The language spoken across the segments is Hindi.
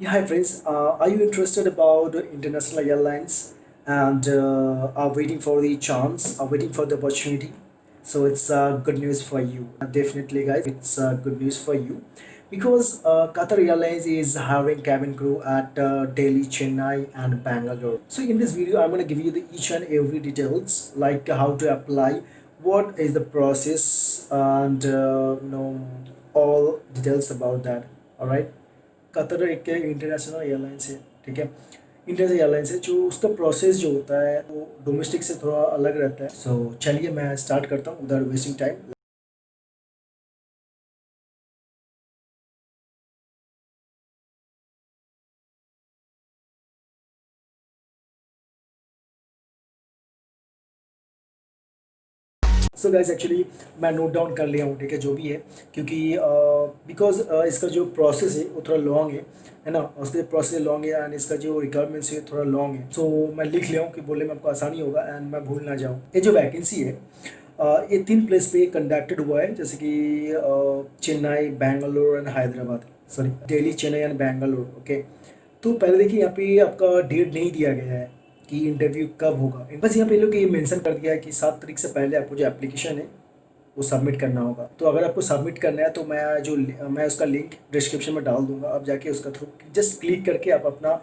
Yeah, hi friends. Are you interested about international airlines and are waiting for the chance, are waiting for the opportunity? So it's good news for you. Definitely, guys, it's good news for you because Qatar Airlines is hiring cabin crew at Delhi, Chennai, and Bangalore. So in this video, I'm going to give you the each and every details like how to apply, what is the process, and all details about that. All right. Qatar एक इंटरनेशनल एयरलाइंस है, ठीक है। इंटरनेशनल एयरलाइंस है जो उसका प्रोसेस जो होता है वो डोमेस्टिक से थोड़ा अलग रहता है। सो चलिए मैं स्टार्ट करता हूँ without wasting time. So guys actually मैं नोट डाउन कर लिया हूँ, ठीक है, जो भी है, क्योंकि बिकॉज इसका जो प्रोसेस है वो थोड़ा लॉन्ग है ना, उसके प्रोसेस लॉन्ग है एंड इसका जो रिक्वायरमेंट्स है थोड़ा लॉन्ग है। सो मैं लिख लिया हूँ कि बोलने में आपको आसानी होगा एंड मैं भूल ना जाऊँ। ये जो वैकेंसी है ये 3 प्लेस पे कंडक्टेड हुआ है, जैसे कि Chennai, Bangalore and Hyderabad, sorry Delhi, Chennai and Bangalore. Okay, तो पहले देखिए यहाँ पे आपका डेट नहीं दिया गया है कि इंटरव्यू कब होगा। बस यहाँ पे लोग ये मेंशन कर दिया है कि 7 तारीख से पहले आपको जो एप्लीकेशन है वो सबमिट करना होगा। तो अगर आपको सबमिट करना है तो मैं उसका लिंक डिस्क्रिप्शन में डाल दूंगा, आप जाके उसका थ्रू जस्ट क्लिक करके आप अपना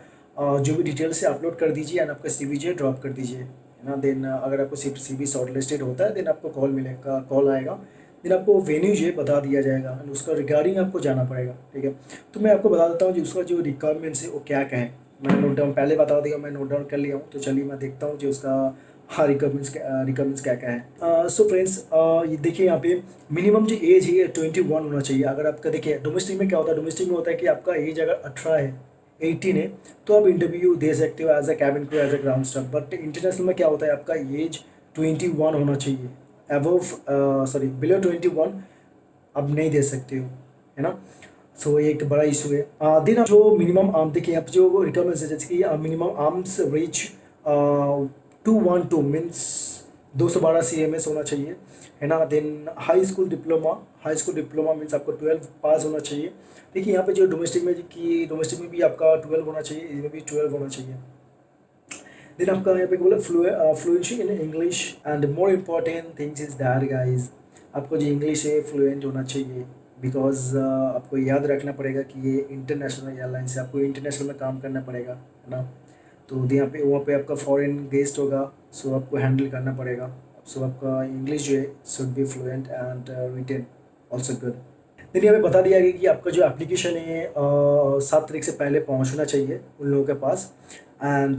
जो भी डिटेल्स है अपलोड कर दीजिए एंड आपका CV जो ड्रॉप कर दीजिए, है ना। देन अगर आपको CV शॉर्ट लिस्टेड होता है देन आपको कॉल मिलेगा, कॉल आएगा, देन आपको वेन्यू जो है बता दिया जाएगा एंड उसका रिगार्डिंग आपको जाना पड़ेगा, ठीक है। तो मैं आपको बता देता हूँ जो उसका जो रिक्वायरमेंट्स है वो क्या क्या है। मैं नोट डाउन पहले बता दिया, मैं नोट डाउन कर लिया हूँ, तो चलिए मैं देखता हूँ जो उसका हाँ रिक्वायरमेंट्स क्या क्या है। सो फ्रेंड्स, ये देखिए यहाँ पे मिनिमम जो एज है 21 होना चाहिए। अगर आपका देखिए डोमेस्टिक में क्या होता है, डोमेस्टिक में होता है कि आपका एज अगर 18 है, 18 है, तो आप इंटरव्यू दे सकते हो as a cabin crew, as a ground staff. But international में क्या होता है, आपका एज 21 होना चाहिए। अबव सॉरी बिलो 21 आप नहीं दे सकते हो, है ना। सो ये एक बड़ा इशू है। दिन जो मिनिमम आर्म देखिए यहाँ पे जो रिक्वायरमेंट्स है, जैसे कि minimum arms reach 212 means 212 CMS होना चाहिए, है ना। Then high school diploma means आपको 12 पास होना चाहिए। देखिए यहाँ पे जो डोमेस्टिक में भी आपका 12 होना चाहिए, इसमें भी 12 होना चाहिए। देन आपका यहाँ पे बोला fluency in English and more important things is that guys, आपको जो इंग्लिश है फ्लुएंट होना चाहिए। बिकॉज आपको याद रखना पड़ेगा कि ये इंटरनेशनल एयरलाइंस है, आपको इंटरनेशनल में काम करना पड़ेगा, है ना। तो यहाँ पे वहाँ पे आपका फॉरेन गेस्ट होगा, सो आपको हैंडल करना पड़ेगा। सो आपका इंग्लिश जो है should be fluent and written also good. Then यहाँ पे बता दिया गया कि आपका जो एप्लीकेशन है 7 तारीख से पहले पहुँचना चाहिए उन लोगों के पास। एंड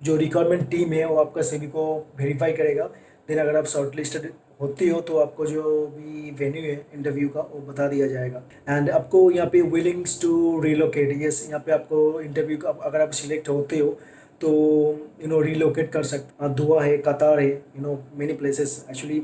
जो रिक्वायरमेंट टीम है वो आपका CV को वेरीफाई करेगा। देन अगर आप शॉर्ट लिस्टेड होती हो तो आपको जो भी वेन्यू है इंटरव्यू का वो बता दिया जाएगा। एंड आपको यहाँ पे विलिंग्स टू रिलोकेट, यस, यहाँ पे आपको इंटरव्यू का अगर आप सिलेक्ट होते हो तो रिलोकेट कर सकते। दुआ है, कतार है, मेनी प्लेसेस एक्चुअली,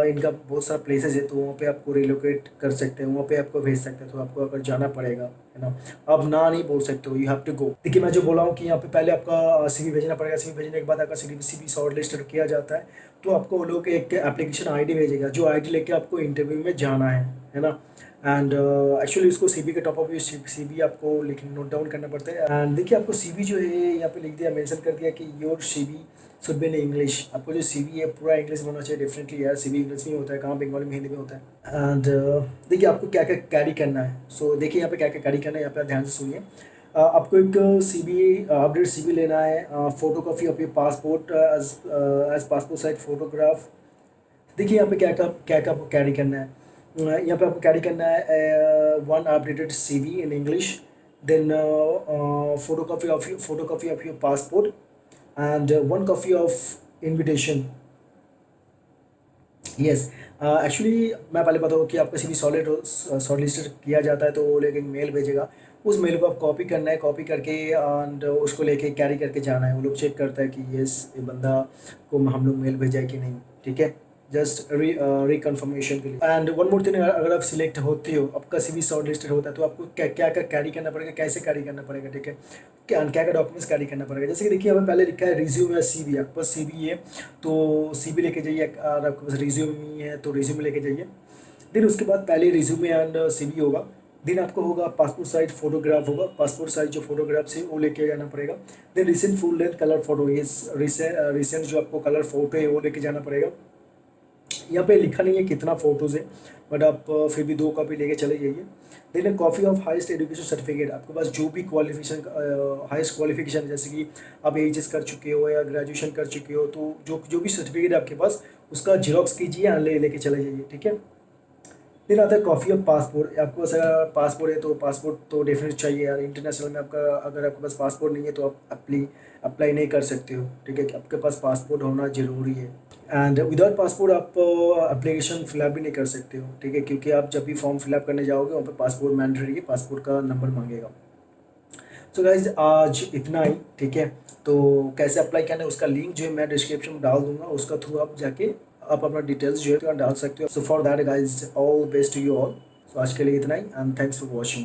इनका बहुत सारा प्लेसेस है, तो वहाँ पे आपको रिलोकेट कर सकते हैं, वहाँ पे आपको भेज सकते हैं। तो आपको अगर जाना पड़ेगा, है ना, आप ना नहीं बोल सकते हो, यू हैव टू गो। देखिए मैं जो बोला हूँ कि यहाँ पे पहले आपका CV भेजना पड़ेगा, CV भेजने के बाद आपका CV शॉर्ट लिस्टेड किया जाता है, तो आपको वो लोग एक एप्लीकेशन ID भेजेगा, जो ID लेके आपको इंटरव्यू में जाना है ना। एंड एक्चुअली उसको CV के टॉप ऑफ CV आपको लिख नोट डाउन करना पड़ता है। एंड देखिए आपको CV जो है यहाँ पे लिख दिया, मेंशन कर दिया कि your CV should be in English. आपको जो CV है पूरा इंग्लिश में होना चाहिए। डेफिनेटली यार CV इंग्लिश में होता है, कहाँ बंगाली में, हिंदी में होता है। एंड देखिए आपको क्या क्या कैरी करना है। सो देखिए यहाँ पे क्या क्या कैरी करना है, यहाँ पे आप ध्यान से सुनिए। आपको एक अपडेट CV लेना है, photo copy of your passport as passport size photograph. देखिए यहाँ पे क्या क्या आपको कैरी करना है। यहाँ पे आपको कैरी करना है 1 updated CV in English, then photocopy of your passport and 1 copy of invitation. Yes, actually मैं पहले बताऊँ कि आपका CV शॉर्ट लिस्टेड किया जाता है तो वो लेके एक मेल भेजेगा, उस मेल को आप कॉपी करना है, कॉपी करके एंड उसको लेके कैरी करके जाना है। वो लोग चेक करता है कि यस ये बंदा को हम लोग मेल भेजा है कि नहीं, ठीक है, जस्ट रिकन्फर्मेशन के लिए। एंड वन मोर थिंग, अगर आप सिलेक्ट होते हो, आपका CV शॉर्ट लिस्टेड होता है, तो आपको क्या क्या क्या कैरी करना पड़ेगा, कैसे कैरी करना पड़ेगा, ठीक है, क्या क्या क्या डॉक्यूमेंट्स कैरी करना पड़ेगा। जैसे कि देखिए हमें पहले लिखा है रिज्यूम या CV, आपके पास CV है तो CV लेके जाइए, और आपके पास रिज्यूम नहीं है तो रिज्यूम लेके जाइए। देन उसके बाद पहले रिज्यूमे एंड CV होगा, देन आपको होगा पासपोर्ट साइज फोटोग्राफ होगा, पासपोर्ट साइज जो फोटोग्राफ्स है वो लेके जाना पड़ेगा। Then recent full length colour photo, ये रिसेंट जो आपको कलर फोटो है वो लेके जाना पड़ेगा। यहाँ पे लिखा नहीं है कितना फोटोज़ है, बट आप फिर भी 2 कॉपी लेके चले जाइए। Then copy of highest education certificate, आपके पास जो भी क्वालिफिकेशन हाईएस्ट क्वालिफिकेशन है, जैसे कि आप एचएस कर चुके हो या ग्रेजुएशन कर चुके हो, तो जो जो भी सर्टिफिकेट है आपके पास उसका जीरोक्स कीजिए, लेके चले जाइए, ठीक है। फिर आता है कॉपी ऑफ पासपोर्ट, आपके पास अगर पासपोर्ट है तो पासपोर्ट तो डेफिनेट चाहिए यार, इंटरनेशनल में आपका अगर आपके पास पासपोर्ट नहीं है तो आप अप्लाई नहीं कर सकते हो, ठीक है। आपके पास पासपोर्ट होना ज़रूरी है, एंड विदाउट पासपोर्ट आप एप्लीकेशन फिलअप भी नहीं कर सकते हो, ठीक है, क्योंकि आप जब भी फॉर्म फिलअप करने जाओगे वहाँ पे पासपोर्ट मैंडेटरी है, पासपोर्ट का नंबर मांगेगा। सो गाइज आज इतना ही, ठीक है। तो कैसे अप्लाई करना है उसका लिंक जो है मैं डिस्क्रिप्शन में डाल दूंगा, उसका थ्रू आप जाके आप अपना डिटेल्स जो है डाल सकते हो। So for that guys all best to you all. So आज के लिए इतना ही, एंड थैंक्स फॉर वॉचिंग।